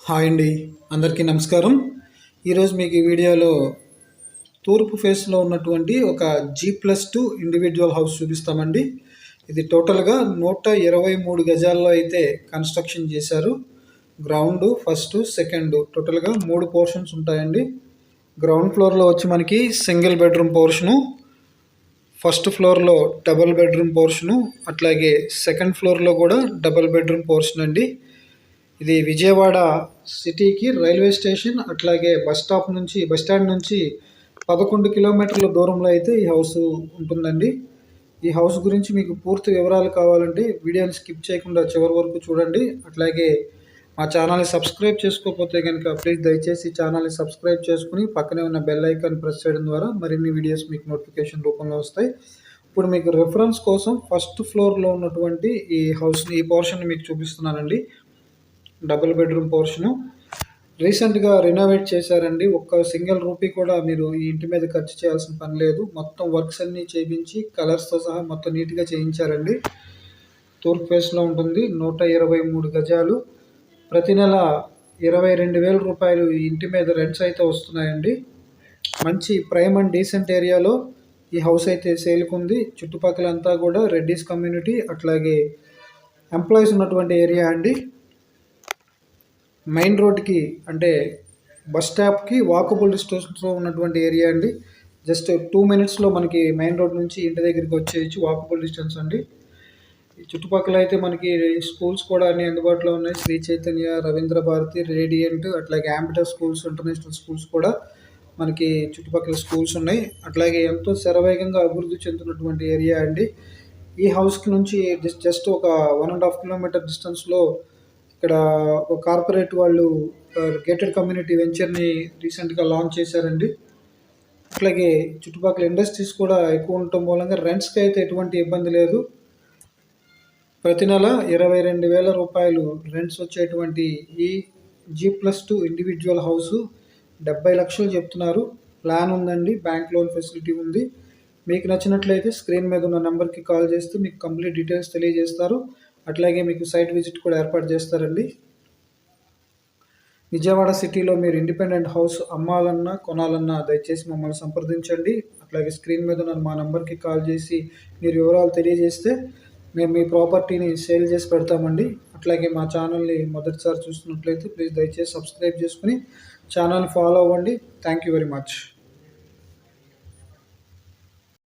Hi అండి, అందరికీ నమస్కారం. ఈరోజు మీకు ఈ వీడియోలో తూర్పు ఫేస్లో ఉన్నటువంటి ఒక G+2 ఇండివిజువల్ హౌస్ చూపిస్తామండి. ఇది టోటల్గా 123 గజాల్లో అయితే కన్స్ట్రక్షన్ చేశారు. గ్రౌండ్, ఫస్ట్, సెకండ్ టోటల్గా 3 పోర్షన్స్ ఉంటాయండి. గ్రౌండ్ ఫ్లోర్లో వచ్చి మనకి సింగిల్ బెడ్రూమ్ పోర్షను, ఫస్ట్ ఫ్లోర్లో డబుల్ బెడ్రూమ్ పోర్షను, అట్లాగే సెకండ్ ఫ్లోర్లో కూడా డబుల్ బెడ్రూమ్ పోర్షన్ అండి. ఇది విజయవాడ సిటీకి రైల్వే స్టేషన్, అట్లాగే బస్ స్టాండ్ నుంచి 11 కిలోమీటర్ల దూరంలో అయితే ఈ హౌస్ ఉంటుందండి. ఈ హౌస్ గురించి మీకు పూర్తి వివరాలు కావాలంటే వీడియోని స్కిప్ చేయకుండా చివరి వరకు చూడండి. అట్లాగే మా ఛానల్ని సబ్స్క్రైబ్ చేసుకోకపోతే కనుక ప్లీజ్ దయచేసి ఛానల్ని సబ్స్క్రైబ్ చేసుకుని పక్కనే ఉన్న బెల్ ఐకాన్ ప్రెస్ చేయడం ద్వారా మరిన్ని వీడియోస్ మీకు నోటిఫికేషన్ రూపంలో వస్తాయి. ఇప్పుడు మీకు రెఫరెన్స్ కోసం ఫస్ట్ ఫ్లోర్లో ఉన్నటువంటి ఈ పోర్షన్ని మీకు చూపిస్తున్నానండి. డబుల్ బెడ్రూమ్ పోర్షను రీసెంట్గా రెనోవేట్ చేశారండి. ఒక్క సింగిల్ రూపీ కూడా మీరు ఈ ఇంటి మీద ఖర్చు చేయాల్సిన పని లేదు. మొత్తం వర్క్స్ అన్నీ చేయించి కలర్స్తో సహా మొత్తం నీట్గా చేయించారండి. తూర్పు ఫేస్లో ఉంటుంది. 123 గజాలు. ప్రతి నెల 22,000 రూపాయలు ఈ ఇంటి మీద రెంట్స్ అయితే వస్తున్నాయండి. మంచి ప్రైమ్ అండ్ డీసెంట్ ఏరియాలో ఈ హౌస్ అయితే సేల్కుంది. చుట్టుపక్కలంతా కూడా రెడ్డిస్ కమ్యూనిటీ, అట్లాగే ఎంప్లాయీస్ ఉన్నటువంటి ఏరియా అండి. మెయిన్ రోడ్కి అంటే బస్ స్టాప్కి వాకబుల్ డిస్టెన్స్లో ఉన్నటువంటి ఏరియా అండి. జస్ట్ 2 మినిట్స్లో మనకి మెయిన్ రోడ్ నుంచి ఇంటి దగ్గరికి వచ్చేయచ్చు. వాకబుల్ డిస్టెన్స్ అండి. ఈ చుట్టుపక్కల అయితే మనకి స్కూల్స్ కూడా అన్ని అందుబాటులో ఉన్నాయి. శ్రీ చైతన్య, రవీంద్ర భారతి, రేడియంట్, అట్లాగే ఆంబిటర్ స్కూల్స్, ఇంటర్నేషనల్ స్కూల్స్ కూడా మనకి చుట్టుపక్కల స్కూల్స్ ఉన్నాయి. అట్లాగే ఎంతో శరవేగంగా అభివృద్ధి చెందుతున్నటువంటి ఏరియా అండి. ఈ హౌస్కి నుంచి జస్ట్ ఒక 1.5 కిలోమీటర్ డిస్టెన్స్లో ఇక్కడ ఒక కార్పొరేట్ వాళ్ళు గేటెడ్ కమ్యూనిటీ వెంచర్ని రీసెంట్గా లాంచ్ చేశారండి. అట్లాగే చుట్టుపక్కల ఇండస్ట్రీస్ కూడా ఎక్కువ ఉండటం మూలంగా రెంట్స్కి అయితే ఎటువంటి ఇబ్బంది లేదు. ప్రతి నెల 22,000 రూపాయలు రెంట్స్ వచ్చేటువంటి ఈ G+2 ఇండివిజువల్ హౌసు 70 లక్షలు చెప్తున్నారు. ప్లాన్ ఉందండి, బ్యాంక్ లోన్ ఫెసిలిటీ ఉంది. మీకు నచ్చినట్లయితే స్క్రీన్ మీద ఉన్న నెంబర్కి కాల్ చేస్తే మీకు కంప్లీట్ డీటెయిల్స్ తెలియజేస్తారు. అట్లాగే మీకు సైట్ విజిట్ కూడా ఏర్పాటు చేస్తారండి. విజయవాడ సిటీలో మీరు ఇండిపెండెంట్ హౌస్ అమ్మాలన్నా కొనాలన్నా దయచేసి మమ్మల్ని సంప్రదించండి. అట్లాగే స్క్రీన్ మీద ఉన్న మా నెంబర్కి కాల్ చేసి మీరు వివరాలు తెలియజేస్తే మేము మీ ప్రాపర్టీని సేల్ చేసి పెడతామండి. అట్లాగే మా ఛానల్ని మొదటిసారి చూస్తున్నట్లయితే ప్లీజ్ దయచేసి సబ్స్క్రైబ్ చేసుకుని ఛానల్ ఫాలో అవ్వండి. Thank you very much.